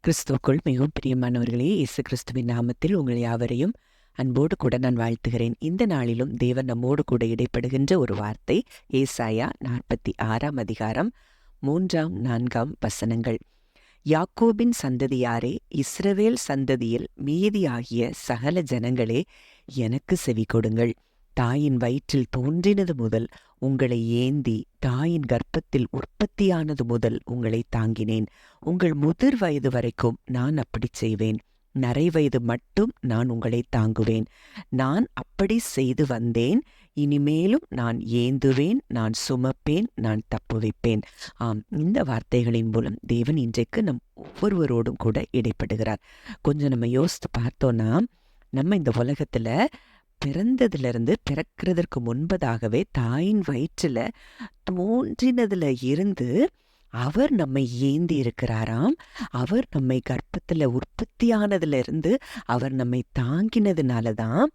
கிறிஸ்துவுக்குள் மிகவும் பிரியமானவர்களே, இயேசு கிறிஸ்துவின் நாமத்தில் உங்கள் யாவரையும் அன்போடு கூட நான் வாழ்த்துகிறேன். இந்த நாளிலும் தேவன் நம்மோடு கூட இடைப்படுகின்ற ஒரு வார்த்தை ஏசாயா 46 அதிகாரம் 3-4 வசனங்கள். யாக்கோபின் சந்ததியாரே, இஸ்ரவேல் சந்ததியில் மீதியாகிய சகல ஜனங்களே, எனக்கு செவி கொடுங்கள். தாயின் வயிற்றில் தோன்றினது முதல் உங்களை ஏந்தி, தாயின் கர்ப்பத்தில் உற்பத்தியானது முதல் உங்களை தாங்கினேன். உங்கள் முதிர் வயது வரைக்கும் நான் அப்படி செய்வேன். நரை வயது மட்டும் நான் உங்களை தாங்குவேன். நான் அப்படி செய்து வந்தேன். இனிமேலும் நான் ஏந்துவேன், நான் சுமப்பேன், நான் தப்புவிப்பேன். இந்த வார்த்தைகளின் மூலம் தேவன் இன்றைக்கு நம் ஒவ்வொருவரோடும் கூட இடைப்படுகிறார். கொஞ்சம் நம்ம யோசித்து பார்த்தோன்னா, நம்ம இந்த உலகத்துல பிறந்ததிலிருந்து பிறக்கிறதற்கு முன்பதாகவே தாயின் வயிற்றுல தோன்றினதுல இருந்து அவர் நம்மை ஏந்தி இருக்கிறாராம். அவர் நம்மை கர்ப்பத்துல உற்பத்தியானதுல இருந்து அவர் நம்மை தாங்கினதுனாலதான்,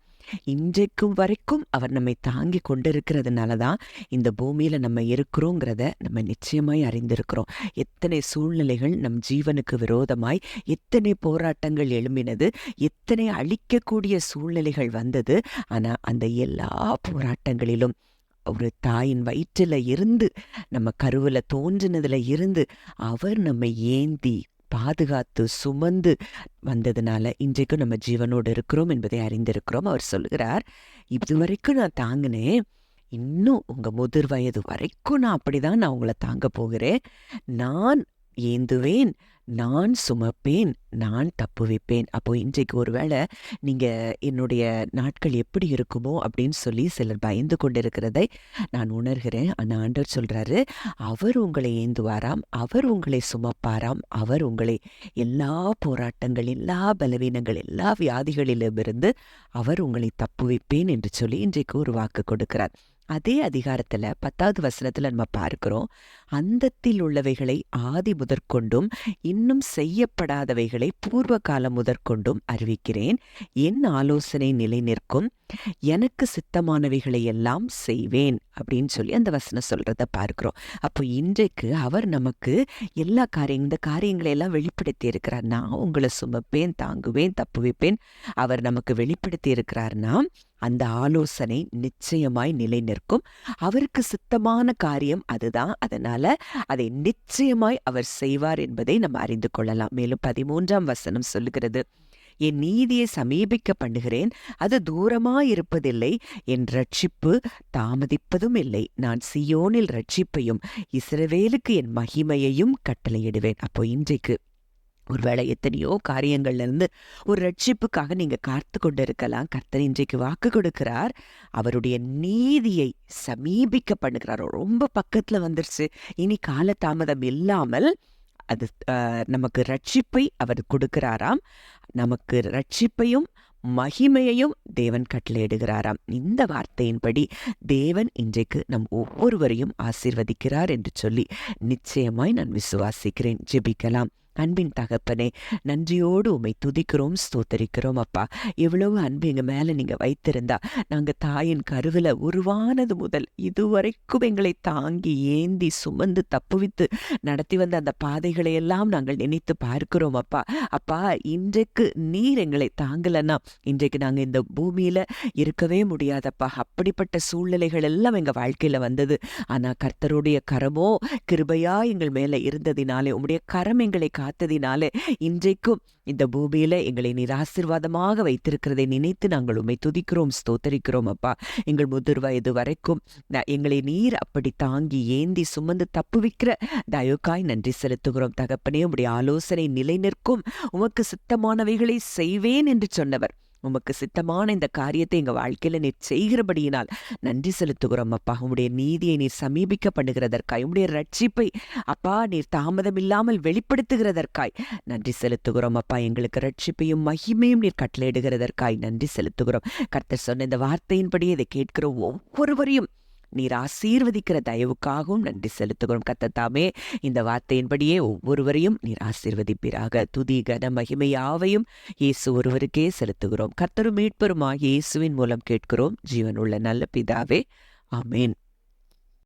இன்றைக்கும் வரைக்கும் அவர் நம்மை தாங்கி கொண்டிருக்கிறதுனாலதான் இந்த பூமியில நம்ம இருக்கிறோங்கிறத நம்ம நிச்சயமாய் அறிந்திருக்கிறோம். எத்தனை சூழ்நிலைகள் நம் ஜீவனுக்கு விரோதமாய், எத்தனை போராட்டங்கள் எழும்பினது, எத்தனை அழிக்கக்கூடிய சூழ்நிலைகள் வந்தது. ஆனா அந்த எல்லா போராட்டங்களிலும் ஒரு தாயின் வயிற்றில இருந்து, நம்ம கருவுல தோன்றினதுல இருந்து அவர் நம்மை ஏந்தி பாதுகாத்து சுமந்து வந்ததுனால இன்றைக்கும் நம்ம ஜீவனோடு இருக்கிறோம் என்பதை அறிந்திருக்கிறோம். அவர் சொல்லுகிறார், இதுவரைக்கும் நான் தாங்கினேன், இன்னும் உங்க முதிர் வயது வரைக்கும் நான் அப்படிதான் நான் உங்களை தாங்க போகிறேன். நான் ஏந்துவேன், நான் சுமப்பேன், நான் தப்புவிப்பேன். அப்போ இன்றைக்கு ஒருவேளை நீங்க என்னுடைய நாட்கள் எப்படி இருக்குமோ அப்படின்னு சொல்லி சிலர் பயந்து கொண்டிருக்கிறதை நான் உணர்கிறேன். ஆனால் ஆண்டவர் சொல்றாரு, அவர் உங்களை ஏந்துவாராம், அவர் உங்களை சுமப்பாராம், அவர் உங்களை எல்லா போராட்டங்கள், எல்லா பலவீனங்கள், எல்லா வியாதிகளிலுமிருந்து அவர் உங்களை தப்புவிப்பேன் என்று சொல்லி இன்றைக்கு ஒரு வாக்கு கொடுக்கிறார். அதே அதிகாரத்துல 10வது வசனத்துல நம்ம பார்க்கிறோம், அந்தத்தில் உள்ளவைகளை ஆதி முதற்கொண்டும் இன்னும் செய்யப்படாதவைகளை பூர்வ காலம் முதற்கொண்டும் அறிவிக்கிறேன். என் ஆலோசனை நிலை நிற்கும், எனக்கு சித்தமானவைகளை எல்லாம் செய்வேன் அப்படின்னு சொல்லி அந்த வசனம் சொல்றத பார்க்கிறோம். அப்போ இன்றைக்கு அவர் நமக்கு எல்லா இந்த காரியங்களை எல்லாம் வெளிப்படுத்தி இருக்கிறார். நான் உங்களை சுமப்பேன், தாங்குவேன், தப்புவிப்பேன். அவர் நமக்கு வெளிப்படுத்தி இருக்கிறார்னா அந்த ஆலோசனை நிச்சயமாய் நிலை நிற்கும். அவருக்கு சித்தமான காரியம் அதுதான். அதனால அதை நிச்சயமாய் அவர் செய்வார் என்பதை நம்ம அறிந்து கொள்ளலாம். மேலும் 13ஆம் வசனம் சொல்லுகிறது, என் நீதியை சமீபிக்க பண்ணுகிறேன், அது தூரமாயிருப்பதில்லை, என் ரட்சிப்பு தாமதிப்பதும் இல்லை. நான் சியோனில் ரட்சிப்பையும் இஸ்ரவேலுக்கு என் மகிமையையும் கட்டளையிடுவேன். அப்போ இன்றைக்கு ஒருவேளை எத்தனையோ காரியங்கள்ல இருந்து ஒரு ரட்சிப்புக்காக நீங்க காத்து கொண்டு இருக்கலாம். கர்த்தர் இன்றைக்கு வாக்கு கொடுக்கிறார், அவருடைய நீதியை சமீபிக்க பண்ணுகிறார். ரொம்ப பக்கத்துல வந்துருச்சு, இனி காலதாமதம் இல்லாமல் அது நமக்கு ரட்சிப்பை அவர் கொடுக்கிறாராம். நமக்கு ரட்சிப்பையும் மகிமையையும் தேவன் கட்டளையிடுகிறாராம். இந்த வார்த்தையின்படி தேவன் இன்றைக்கு நம் ஒவ்வொருவரையும் ஆசீர்வதிக்கிறார் என்று சொல்லி நிச்சயமாய் நான் விசுவாசிக்கிறேன். ஜெபிக்கலாம். அன்பின் தகப்பனே, நன்றியோடு உம்மை துதிக்கிறோம், ஸ்தோத்தரிக்கிறோம். அப்பா, எவ்வளவு அன்பு எங்க மேல நீங்க வைத்திருந்தா, நாங்க தாயின் கருவில உருவானது முதல் இதுவரைக்கும் எங்களை தாங்கி ஏந்தி சுமந்து தப்புவித்து நடத்தி வந்த அந்த பாதைகளை எல்லாம் நாங்கள் நினைத்து பார்க்கிறோம். அப்பா அப்பா இன்றைக்கு நீர் எங்களை தாங்கலன்னா இன்றைக்கு நாங்க இந்த பூமியில இருக்கவே முடியாதப்பா. அப்படிப்பட்ட சூழ்நிலைகள் எல்லாம் எங்க வாழ்க்கையில வந்தது. ஆனா கர்த்தருடைய கரமோ கிருபையா எங்கள் மேல இருந்ததினாலே, உம்முடைய கரம் எங்களை காத்ததினாலே இன்றைக்கும் இந்த பூமியில எங்களை நீர் ஆசீர்வாதமாக வைத்திருக்கிறதை நினைத்து நாங்கள் உம்மை துதிக்கிறோம், ஸ்தோத்தரிக்கிறோம். அப்பா, எங்கள் முதிர் வயது வரைக்கும் எங்களை நீர் அப்படி தாங்கி ஏந்தி சுமந்து தப்புவிக்கிற தயவுக்காய் நன்றி செலுத்துகிறோம். தகப்பனே, உம்முடைய ஆலோசனை நிலை நிற்கும், உமக்கு சித்தமானவைகளை செய்வேன் என்று சொன்னவர், உமக்கு சித்தமான இந்த காரியத்தை எங்க வாழ்க்கையில நீர் செய்கிறபடியினால் நன்றி செலுத்துகிறோம். அப்பா, உம்முடைய நீதியை நீர் சமீபிக்க பண்ணுகிறதற்காய், உம்முடைய ரட்சிப்பை அப்பா நீர் தாமதம் இல்லாமல் வெளிப்படுத்துகிறதற்காய் நன்றி செலுத்துகிறோம். அப்பா, எங்களுக்கு ரட்சிப்பையும் மகிமையும் நீர் கட்டளையிடுகிறதற்காய் நன்றி செலுத்துகிறோம். கர்த்தர் சொன்ன இந்த வார்த்தையின்படி இதை கேட்கிற ஒவ்வொருவரையும் நீர் ஆசீர்வதிக்கிற தயவுக்காகவும் நன்றி செலுத்துகிறோம். கர்த்தர் இந்த வார்த்தையின்படியே ஒவ்வொருவரையும் நீர் ஆசீர்வதிப்பீராக. துதி கன மகிமை யாவையும் இயேசு ஒருவருக்கே செலுத்துகிறோம். கர்த்தரும் மீட்பருமாகிய இயேசுவின் மூலம் கேட்கிறோம், ஜீவனுள்ள நல்ல பிதாவே, ஆமென்.